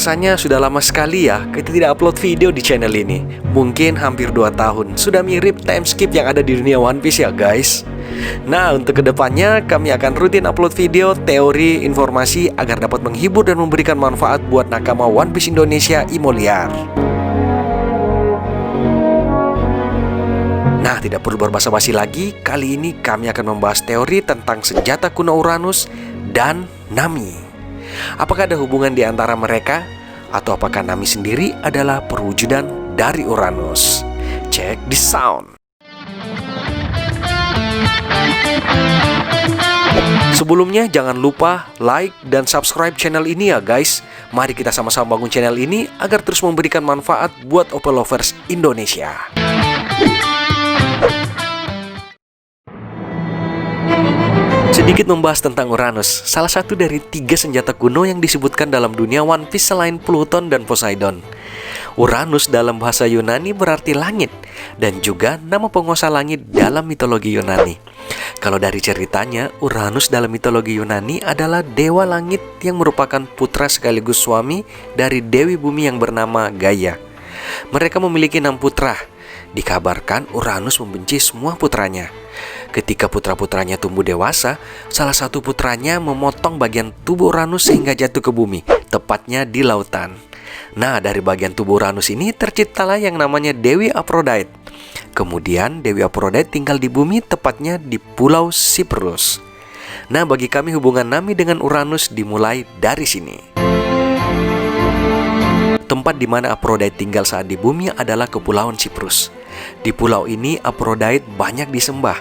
Rasanya sudah lama sekali ya kita tidak upload video di channel ini. Mungkin hampir 2 tahun. Sudah mirip time skip yang ada di dunia One Piece ya guys. Nah, untuk kedepannya kami akan rutin upload video, teori, informasi agar dapat menghibur dan memberikan manfaat buat nakama One Piece Indonesia Imoliar. Nah, tidak perlu berbasa-basi lagi. Kali ini kami akan membahas teori tentang senjata kuno Uranus dan Nami. Apakah ada hubungan di antara mereka? Atau apakah Nami sendiri adalah perwujudan dari Uranus? Check the sound. Sebelumnya jangan lupa like dan subscribe channel ini ya guys. Mari kita sama-sama bangun channel ini agar terus memberikan manfaat buat Ope Lovers Indonesia. Sedikit membahas tentang Uranus, salah satu dari 3 senjata kuno yang disebutkan dalam dunia One Piece selain Pluton dan Poseidon. Uranus dalam bahasa Yunani berarti langit, dan juga nama penguasa langit dalam mitologi Yunani. Kalau dari ceritanya, Uranus dalam mitologi Yunani adalah dewa langit yang merupakan putra sekaligus suami dari Dewi Bumi yang bernama Gaia. Mereka memiliki 6 putra. Dikabarkan Uranus membenci semua putranya. Ketika putra-putranya tumbuh dewasa, salah satu putranya memotong bagian tubuh Uranus sehingga jatuh ke bumi, tepatnya di lautan. Nah, dari bagian tubuh Uranus ini terciptalah yang namanya Dewi Aphrodite. Kemudian Dewi Aphrodite tinggal di bumi, tepatnya di Pulau Cyprus. Nah, bagi kami hubungan Nami dengan Uranus dimulai dari sini. Tempat di mana Aphrodite tinggal saat di bumi adalah Kepulauan Cyprus. Di pulau ini Aphrodite banyak disembah.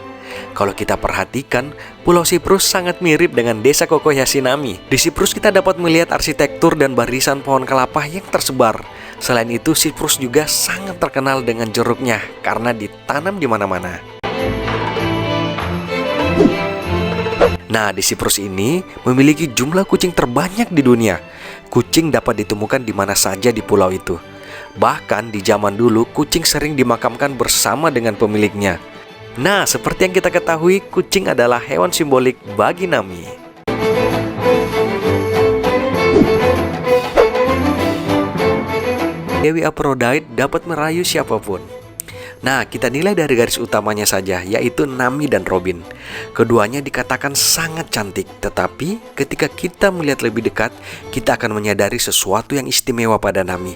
Kalau kita perhatikan, Pulau Cyprus sangat mirip dengan desa Kokoyashi Nami. Di Cyprus kita dapat melihat arsitektur dan barisan pohon kelapa yang tersebar. Selain itu, Cyprus juga sangat terkenal dengan jeruknya karena ditanam di mana-mana. Nah, di Cyprus ini memiliki jumlah kucing terbanyak di dunia. Kucing dapat ditemukan di mana saja di pulau itu. Bahkan di zaman dulu, kucing sering dimakamkan bersama dengan pemiliknya. Nah, seperti yang kita ketahui, kucing adalah hewan simbolik bagi Nami. Dewi Aphrodite dapat merayu siapapun. Nah, kita nilai dari garis utamanya saja, yaitu Nami dan Robin. Keduanya dikatakan sangat cantik, tetapi ketika kita melihat lebih dekat, kita akan menyadari sesuatu yang istimewa pada Nami.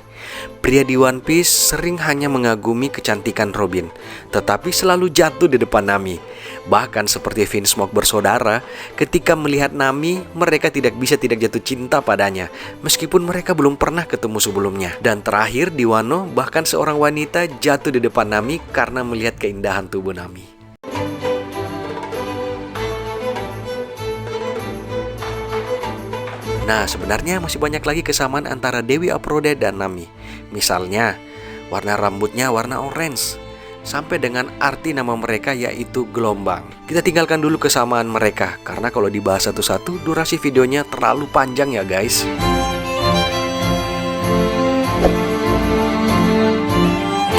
Pria di One Piece sering hanya mengagumi kecantikan Robin, tetapi selalu jatuh di depan Nami. Bahkan seperti Vinsmoke bersaudara, ketika melihat Nami, mereka tidak bisa tidak jatuh cinta padanya, meskipun mereka belum pernah ketemu sebelumnya. Dan terakhir di Wano, bahkan seorang wanita jatuh di depan Nami karena melihat keindahan tubuh Nami. Nah, sebenarnya masih banyak lagi kesamaan antara Dewi Aphrodite dan Nami. Misalnya, warna rambutnya warna orange, sampai dengan arti nama mereka yaitu gelombang. Kita tinggalkan dulu kesamaan mereka, karena kalau dibahas satu-satu durasi videonya terlalu panjang ya guys.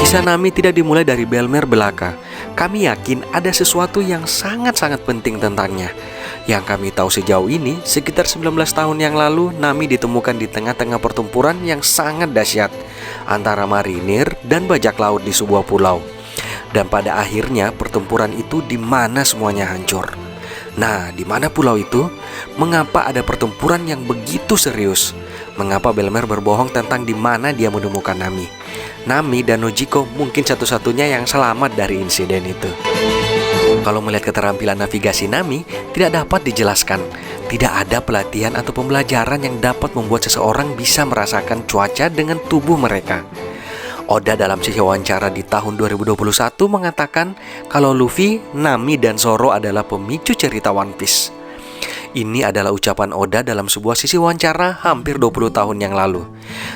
Kisah Nami tidak dimulai dari Belmer belaka. Kami yakin ada sesuatu yang sangat-sangat penting tentangnya. Yang kami tahu sejauh ini, sekitar 19 tahun yang lalu, Nami ditemukan di tengah-tengah pertempuran yang sangat dahsyat antara marinir dan bajak laut di sebuah pulau. Dan pada akhirnya pertempuran itu di mana semuanya hancur. Nah, di mana pulau itu? Mengapa ada pertempuran yang begitu serius? Mengapa Belmer berbohong tentang di mana dia menemukan Nami? Nami dan Nojiko mungkin satu-satunya yang selamat dari insiden itu. Kalau melihat keterampilan navigasi Nami, tidak dapat dijelaskan. Tidak ada pelatihan atau pembelajaran yang dapat membuat seseorang bisa merasakan cuaca dengan tubuh mereka. Oda dalam sesi wawancara di tahun 2021 mengatakan kalau Luffy, Nami, dan Zoro adalah pemicu cerita One Piece. Ini adalah ucapan Oda dalam sebuah sesi wawancara hampir 20 tahun yang lalu.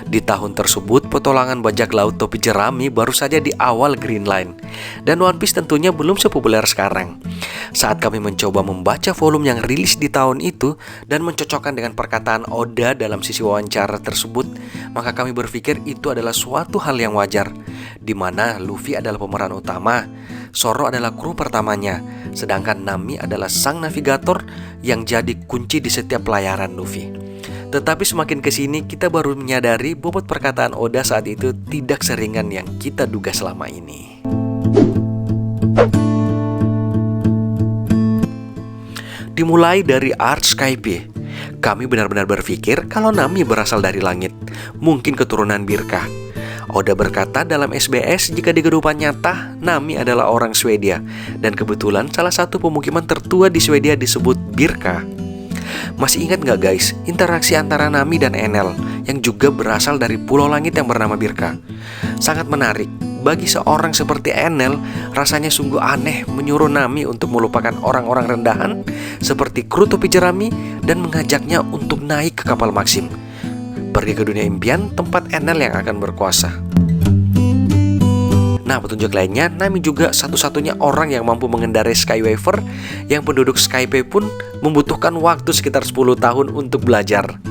Di tahun tersebut, petualangan bajak laut topi jerami baru saja di awal Green Line. Dan One Piece tentunya belum sepopuler sekarang. Saat kami mencoba membaca volume yang rilis di tahun itu dan mencocokkan dengan perkataan Oda dalam sesi wawancara tersebut, maka kami berpikir itu adalah suatu hal yang wajar, di mana Luffy adalah pemeran utama, Zoro adalah kru pertamanya, sedangkan Nami adalah sang navigator yang jadi kunci di setiap pelayaran Luffy. Tetapi semakin kesini kita baru menyadari bobot perkataan Oda saat itu tidak seringan yang kita duga selama ini. Dimulai dari Art Skype, kami benar-benar berpikir kalau Nami berasal dari langit, mungkin keturunan Birka. Oda berkata dalam SBS jika di kehidupan nyata, Nami adalah orang Swedia, dan kebetulan salah satu pemukiman tertua di Swedia disebut Birka. Masih ingat nggak guys, interaksi antara Nami dan Enel yang juga berasal dari pulau langit yang bernama Birka? Sangat menarik. Bagi seorang seperti Enel, rasanya sungguh aneh menyuruh Nami untuk melupakan orang-orang rendahan seperti kru topi jerami dan mengajaknya untuk naik ke kapal Maxim, pergi ke dunia impian tempat Enel yang akan berkuasa. Nah, petunjuk lainnya, Nami juga satu-satunya orang yang mampu mengendarai Skyweaver, yang penduduk Skype pun membutuhkan waktu sekitar 10 tahun untuk belajar.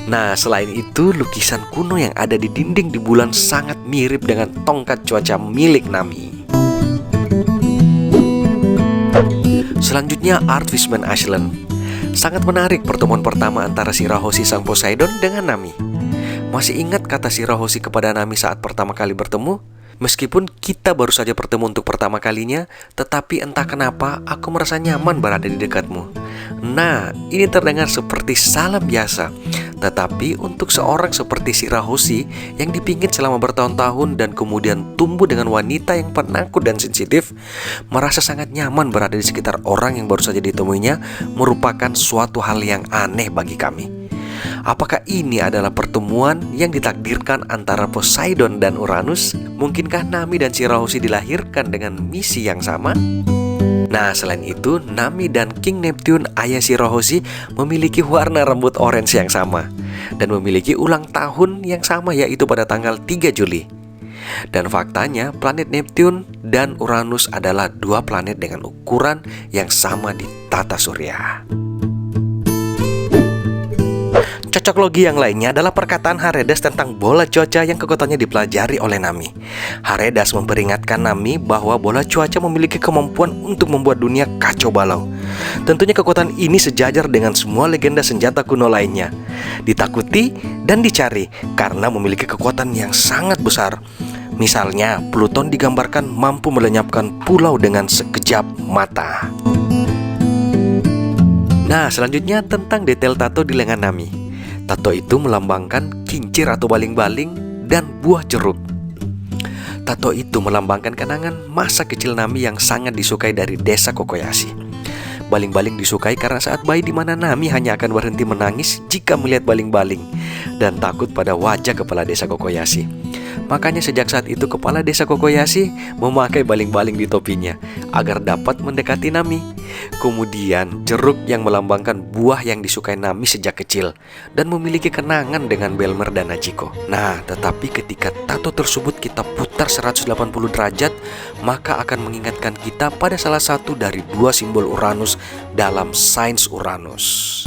Nah, selain itu, lukisan kuno yang ada di dinding di bulan sangat mirip dengan tongkat cuaca milik Nami. Selanjutnya, Art Fishman Ashland. Sangat menarik pertemuan pertama antara Shirahoshi sang Poseidon dengan Nami. Masih ingat kata Shirahoshi kepada Nami saat pertama kali bertemu? Meskipun kita baru saja bertemu untuk pertama kalinya, tetapi entah kenapa aku merasa nyaman berada di dekatmu. Nah, ini terdengar seperti salam biasa, tetapi untuk seorang seperti Shirahoshi yang dipingit selama bertahun-tahun dan kemudian tumbuh dengan wanita yang penakut dan sensitif, merasa sangat nyaman berada di sekitar orang yang baru saja ditemuinya merupakan suatu hal yang aneh bagi kami. Apakah ini adalah pertemuan yang ditakdirkan antara Poseidon dan Uranus? Mungkinkah Nami dan Shirahoshi dilahirkan dengan misi yang sama? Nah, selain itu, Nami dan King Neptune, ayah Shirahoshi, memiliki warna rambut orange yang sama dan memiliki ulang tahun yang sama, yaitu pada tanggal 3 Juli. Dan faktanya, planet Neptune dan Uranus adalah dua planet dengan ukuran yang sama di tata surya. Cocok logi yang lainnya adalah perkataan Haredas tentang bola cuaca yang kekuatannya dipelajari oleh Nami. Haredas memperingatkan Nami bahwa bola cuaca memiliki kemampuan untuk membuat dunia kacau balau. Tentunya kekuatan ini sejajar dengan semua legenda senjata kuno lainnya. Ditakuti dan dicari karena memiliki kekuatan yang sangat besar. Misalnya, Pluton digambarkan mampu melenyapkan pulau dengan sekejap mata. Nah, selanjutnya tentang detail tato di lengan Nami. Tato itu melambangkan kincir atau baling-baling dan buah jeruk. Tato itu melambangkan kenangan masa kecil Nami yang sangat disukai dari desa Kokoyashi. Baling-baling disukai karena saat bayi di mana Nami hanya akan berhenti menangis jika melihat baling-baling dan takut pada wajah kepala desa Kokoyashi. Makanya sejak saat itu kepala desa Kokoyashi memakai baling-baling di topinya agar dapat mendekati Nami. Kemudian jeruk yang melambangkan buah yang disukai Nami sejak kecil dan memiliki kenangan dengan Belmer dan Hachiko. Nah, tetapi ketika tato tersebut kita putar 180 derajat, maka akan mengingatkan kita pada salah satu dari dua simbol Uranus dalam sains Uranus.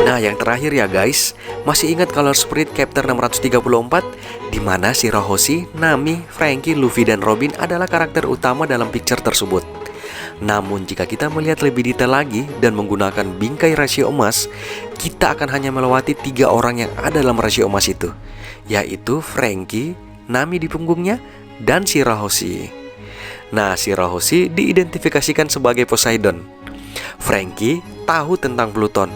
Nah, yang terakhir ya guys, masih ingat Color Spirit Chapter 634 di mana Shirahoshi, Nami, Franky, Luffy, dan Robin adalah karakter utama dalam picture tersebut. Namun jika kita melihat lebih detail lagi dan menggunakan bingkai rasio emas, kita akan hanya melewati 3 orang yang ada dalam rasio emas itu, yaitu Franky, Nami di punggungnya, dan Shirahoshi. Nah, Shirahoshi diidentifikasikan sebagai Poseidon. Franky tahu tentang Pluton.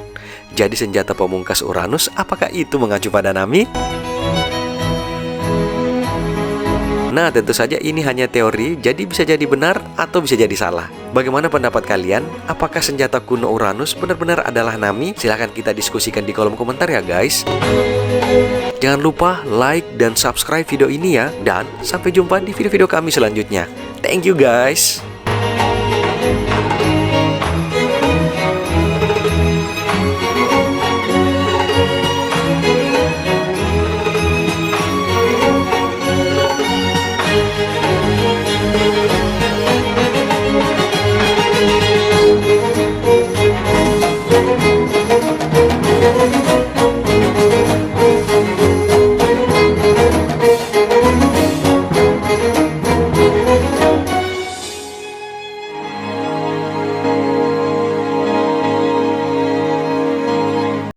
Jadi senjata pemungkas Uranus, apakah itu mengacu pada Nami? Nah, tentu saja ini hanya teori, jadi bisa jadi benar atau bisa jadi salah. Bagaimana pendapat kalian? Apakah senjata kuno Uranus benar-benar adalah Nami? Silahkan kita diskusikan di kolom komentar ya guys. Jangan lupa like dan subscribe video ini ya. Dan sampai jumpa di video-video kami selanjutnya. Thank you guys.